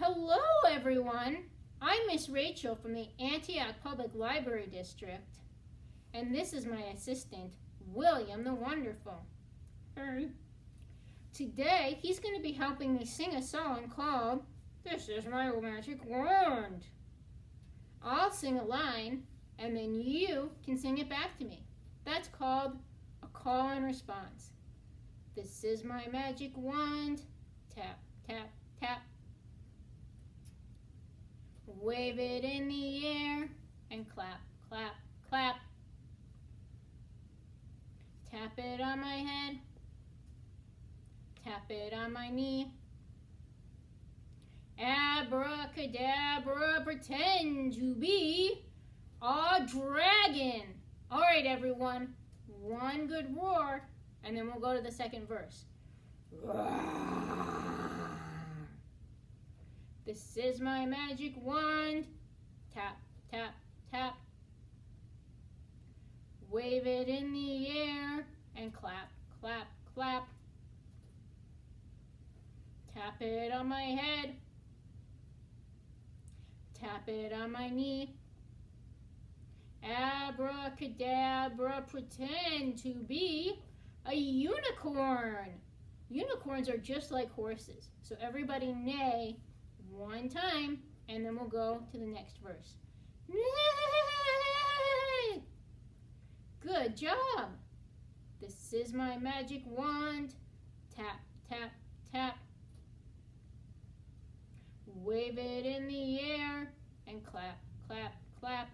Hello, everyone. I'm Miss Rachel from the Antioch Public Library District, and this is my assistant, William the Wonderful. Hey. Today, he's going to be helping me sing a song called "This Is My Magic Wand." I'll sing a line, and then you can sing it back to me. That's called a call and response. This is my magic wand. Tap, tap, tap. Wave it in the air and clap, clap, clap. Tap it on my head. Tap it on my knee. Abracadabra, pretend to be a dragon. All right, everyone. One good roar, and then we'll go to the second verse. This is my magic wand. Tap, tap, tap. Wave it in the air and clap, clap, clap. Tap it on my head. Tap it on my knee. Abracadabra, pretend to be a unicorn. Unicorns are just like horses, so everybody neigh one time, and then we'll go to the next verse. Neigh! Good job. This is my magic wand. Tap, tap, tap. Wave it in the air and clap, clap, clap.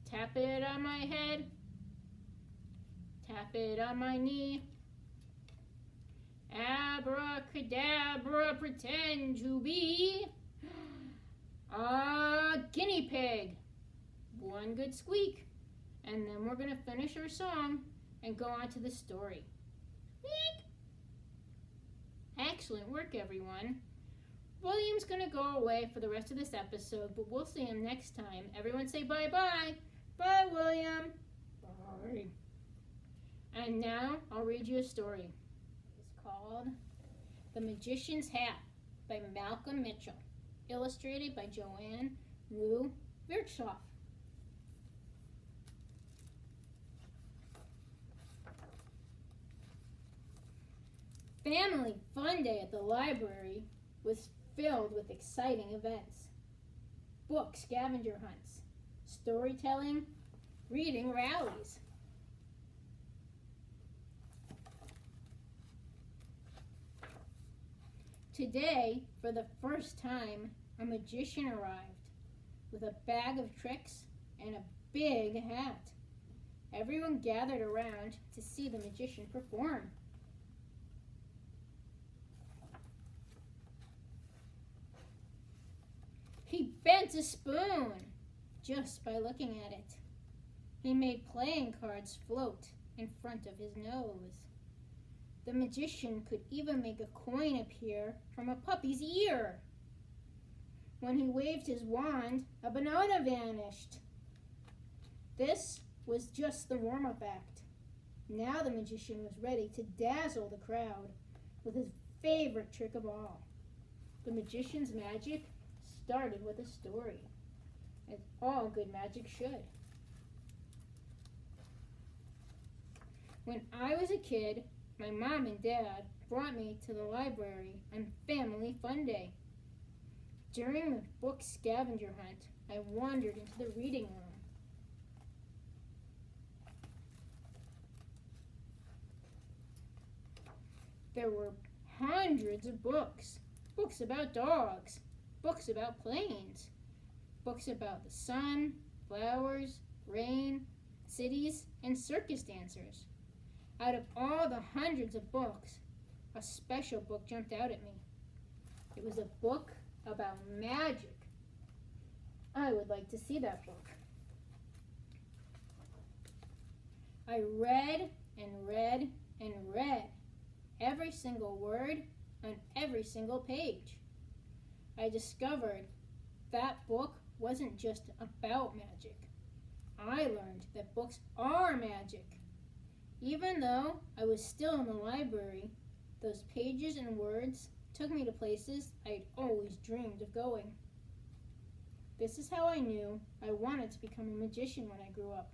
Tap it on my head. Tap it on my knee. Abracadabra, pretend to be a guinea pig. One good squeak. And then we're going to finish our song and go on to the story. Excellent work, everyone. William's going to go away for the rest of this episode, but we'll see him next time. Everyone say bye-bye. Bye, William. Bye. And now I'll read you a story. It's called The Magician's Hat by Malcolm Mitchell, illustrated by Joanne Lou Virchow. Family Fun Day at the library was filled with exciting events. Book scavenger hunts, storytelling, reading rallies. Today, for the first time, a magician arrived with a bag of tricks and a big hat. Everyone gathered around to see the magician perform. He bent a spoon just by looking at it. He made playing cards float in front of his nose. The magician could even make a coin appear from a puppy's ear. When he waved his wand, a banana vanished. This was just the warm-up act. Now the magician was ready to dazzle the crowd with his favorite trick of all. The magician's magic started with a story, as all good magic should. When I was a kid, my mom and dad brought me to the library on Family Fun Day. During the book scavenger hunt, I wandered into the reading room. There were hundreds of books. Books about dogs, books about planes, books about the sun, flowers, rain, cities, and circus dancers. Out of all the hundreds of books, a special book jumped out at me. It was a book about magic. I would like to see that book. I read and read and read every single word on every single page. I discovered that book wasn't just about magic. I learned that books are magic. Even though I was still in the library, those pages and words took me to places I'd always dreamed of going. This is how I knew I wanted to become a magician when I grew up.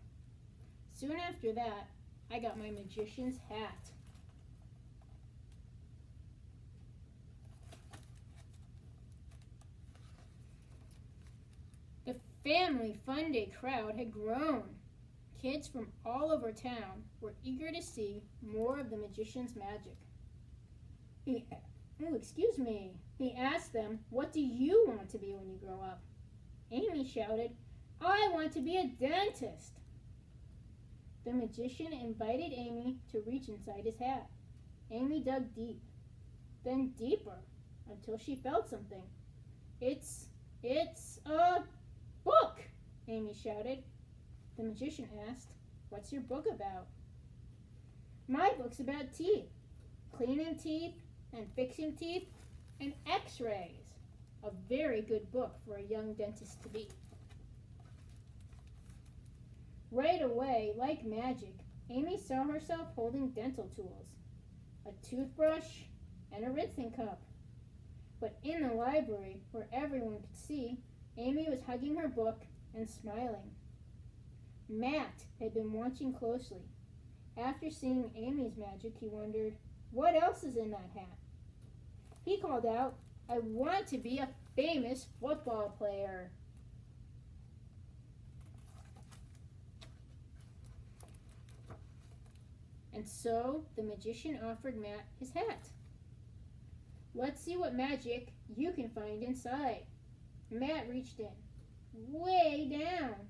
Soon after that, I got my magician's hat. The family fun day crowd had grown. Kids from all over town were eager to see more of the magician's magic. Excuse me. He asked them, "What do you want to be when you grow up?" Amy shouted, "I want to be a dentist." The magician invited Amy to reach inside his hat. Amy dug deep, then deeper, until she felt something. It's a book," Amy shouted. The magician asked, "What's your book about?" "My book's about teeth, cleaning teeth and fixing teeth and x-rays. A very good book for a young dentist to be." Right away, like magic, Amy saw herself holding dental tools, a toothbrush and a rinsing cup. But in the library, where everyone could see, Amy was hugging her book and smiling. Matt had been watching closely. After seeing Amy's magic, he wondered, what else is in that hat? He called out, "I want to be a famous football player." And so the magician offered Matt his hat. "Let's see what magic you can find inside." Matt reached in, way down.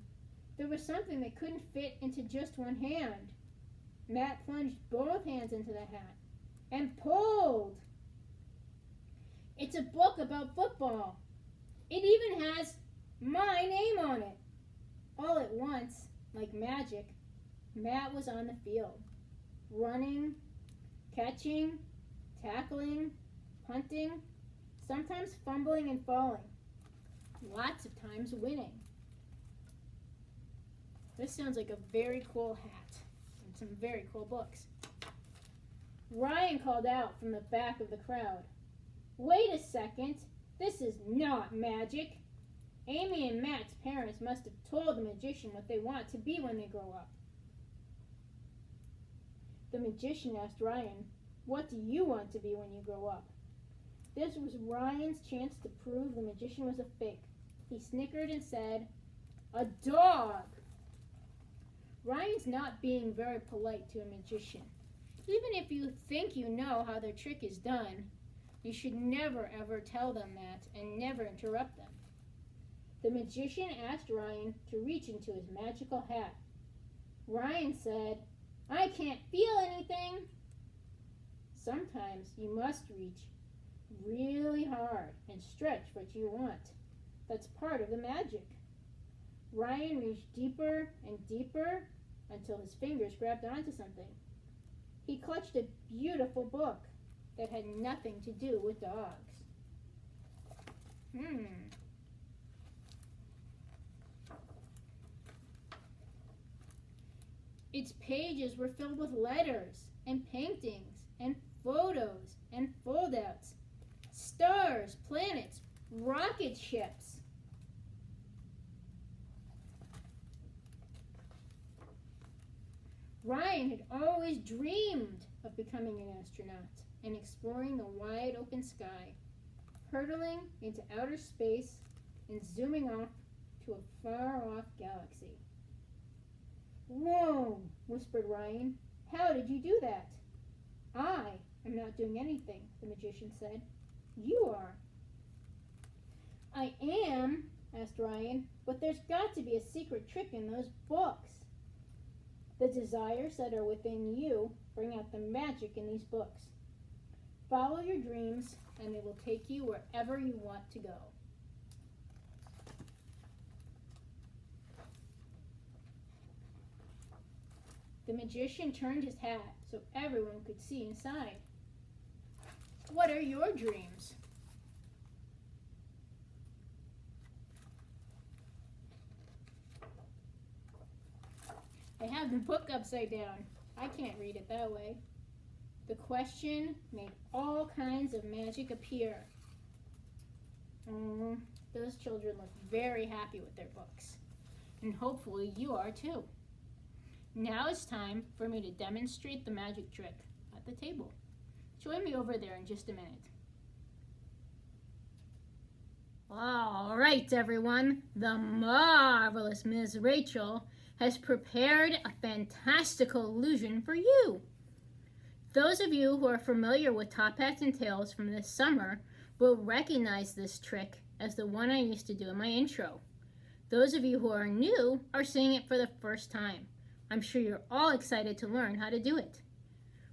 There was something that couldn't fit into just one hand. Matt plunged both hands into the hat and pulled. "It's a book about football. It even has my name on it." All at once, like magic, Matt was on the field, running, catching, tackling, punting, sometimes fumbling and falling, lots of times winning. This sounds like a very cool hat and some very cool books. Ryan called out from the back of the crowd, "Wait a second, this is not magic." Amy and Matt's parents must have told the magician what they want to be when they grow up. The magician asked Ryan, "What do you want to be when you grow up?" This was Ryan's chance to prove the magician was a fake. He snickered and said, "A dog." Ryan's not being very polite to a magician. Even if you think you know how their trick is done, you should never ever tell them that and never interrupt them. The magician asked Ryan to reach into his magical hat. Ryan said, "I can't feel anything." Sometimes you must reach really hard and stretch what you want. That's part of the magic. Ryan reached deeper and deeper until his fingers grabbed onto something. He clutched a beautiful book that had nothing to do with dogs. Its pages were filled with letters and paintings and photos and foldouts, stars, planets, rocket ships. Ryan had always dreamed of becoming an astronaut and exploring the wide open sky, hurtling into outer space and zooming off to a far-off galaxy. "Whoa," whispered Ryan. "How did you do that?" "I am not doing anything," the magician said. "You are." "I am," asked Ryan, "but there's got to be a secret trick in those books." "The desires that are within you bring out the magic in these books. Follow your dreams and they will take you wherever you want to go." The magician turned his hat so everyone could see inside. What are your dreams? I have the book upside down. I can't read it that way. The question made all kinds of magic appear. Those children look very happy with their books. And hopefully you are too. Now it's time for me to demonstrate the magic trick at the table. Join me over there in just a minute. All right, everyone. The marvelous Ms. Rachel has prepared a fantastical illusion for you. Those of you who are familiar with Top Hats and Tails from this summer will recognize this trick as the one I used to do in my intro. Those of you who are new are seeing it for the first time. I'm sure you're all excited to learn how to do it.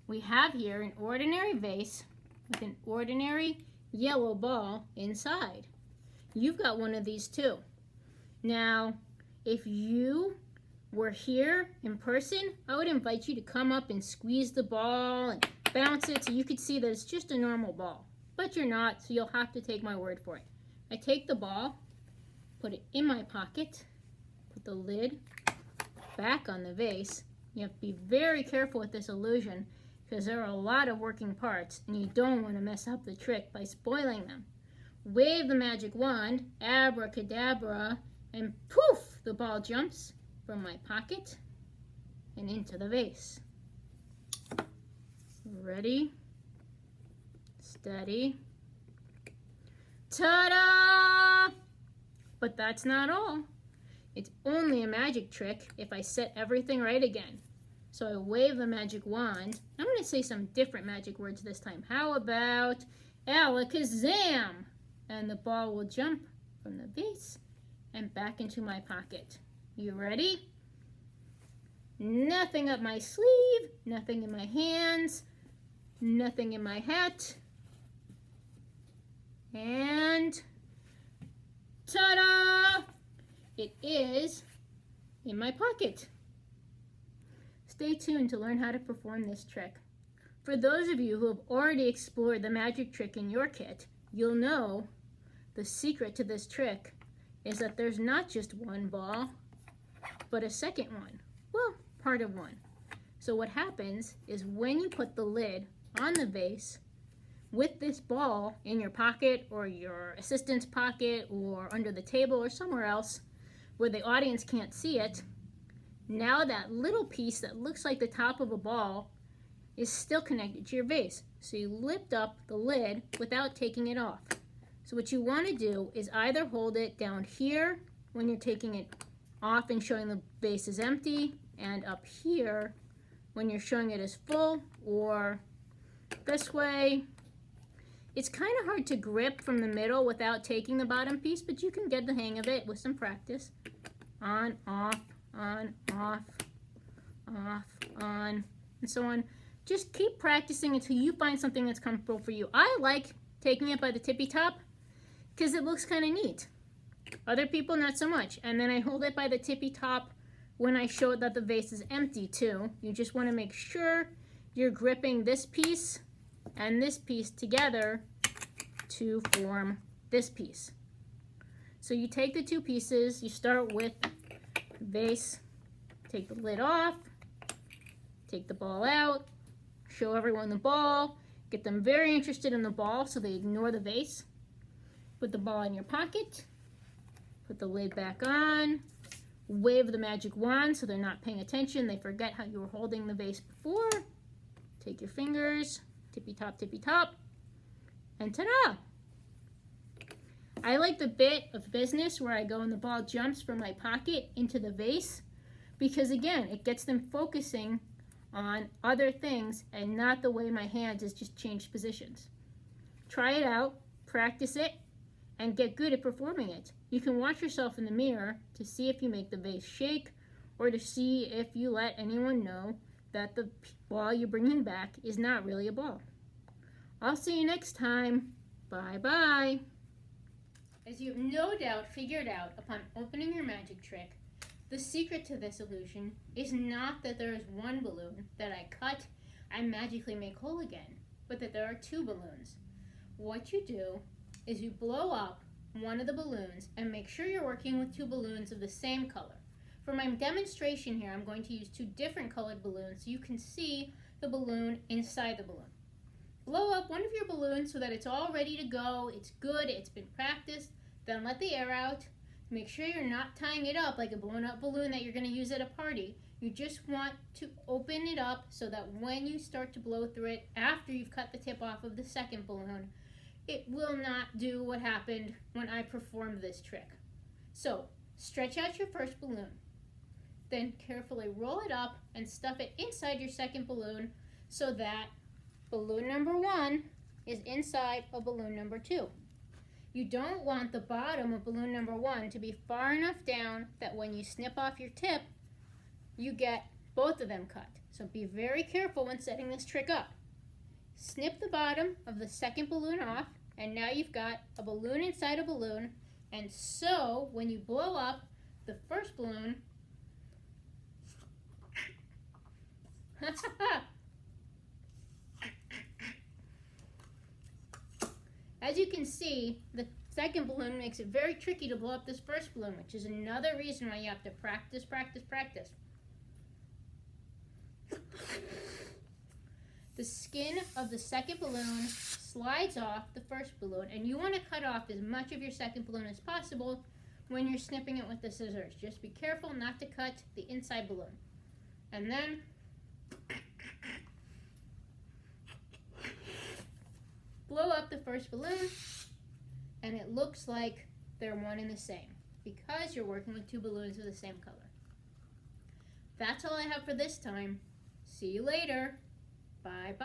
We have here an ordinary vase with an ordinary yellow ball inside. You've got one of these too. Now, if you were here in person, I would invite you to come up and squeeze the ball and bounce it so you could see that it's just a normal ball. But you're not, so you'll have to take my word for it. I take the ball, put it in my pocket, put the lid back on the vase. You have to be very careful with this illusion because there are a lot of working parts and you don't want to mess up the trick by spoiling them. Wave the magic wand, abracadabra, and poof, the ball jumps from my pocket and into the vase. Ready, steady, ta-da! But that's not all. It's only a magic trick if I set everything right again. So I wave the magic wand. I'm going to say some different magic words this time. How about alakazam? And the ball will jump from the vase and back into my pocket. You ready? Nothing up my sleeve, nothing in my hands, nothing in my hat. And ta-da! It is in my pocket. Stay tuned to learn how to perform this trick. For those of you who have already explored the magic trick in your kit, you'll know the secret to this trick is that there's not just one ball, but a second one. Well, part of one. So what happens is when you put the lid on the vase with this ball in your pocket or your assistant's pocket or under the table or somewhere else where the audience can't see it, now that little piece that looks like the top of a ball is still connected to your vase. So you lift up the lid without taking it off. So what you want to do is either hold it down here when you're taking it off and showing the vase is empty, and up here when you're showing it as full, or this way. It's kind of hard to grip from the middle without taking the bottom piece, but you can get the hang of it with some practice. On, off, on, off, off, on, and so on. Just keep practicing until you find something that's comfortable for you. I like taking it by the tippy top because it looks kind of neat. Other people, not so much. And then I hold it by the tippy top when I show that the vase is empty too. You just want to make sure you're gripping this piece and this piece together to form this piece. So you take the two pieces, you start with the vase, take the lid off, take the ball out, show everyone the ball, get them very interested in the ball so they ignore the vase. Put the ball in your pocket, put the lid back on, wave the magic wand so they're not paying attention, they forget how you were holding the vase before. Take your fingers, tippy top, and ta-da! I like the bit of business where I go and the ball jumps from my pocket into the vase because again, it gets them focusing on other things and not the way my hands has just changed positions. Try it out, practice it, and get good at performing it. You can watch yourself in the mirror to see if you make the vase shake or to see if you let anyone know that the ball you're bringing back is not really a ball. I'll see you next time. Bye-bye. As you have no doubt figured out upon opening your magic trick, the secret to this illusion is not that there is one balloon that I cut and magically make whole again, but that there are two balloons. What you do is you blow up one of the balloons and make sure you're working with two balloons of the same color. For my demonstration here, I'm going to use 2 different colored balloons so you can see the balloon inside the balloon. Blow up one of your balloons so that it's all ready to go, it's good, it's been practiced, then let the air out. Make sure you're not tying it up like a blown up balloon that you're going to use at a party. You just want to open it up so that when you start to blow through it, after you've cut the tip off of the second balloon, it will not do what happened when I performed this trick. So, stretch out your first balloon. Then carefully roll it up and stuff it inside your second balloon so that balloon number 1 is inside of balloon number 2. You don't want the bottom of balloon number 1 to be far enough down that when you snip off your tip, you get both of them cut. So be very careful when setting this trick up. Snip the bottom of the second balloon off, and now you've got a balloon inside a balloon, and so when you blow up the first balloon, as you can see, the second balloon makes it very tricky to blow up this first balloon, which is another reason why you have to practice, practice, practice. The skin of the second balloon slides off the first balloon, and you want to cut off as much of your second balloon as possible when you're snipping it with the scissors. Just be careful not to cut the inside balloon. And then blow up the first balloon, and it looks like they're one and the same because you're working with 2 balloons of the same color. That's all I have for this time. See you later. Bye-bye.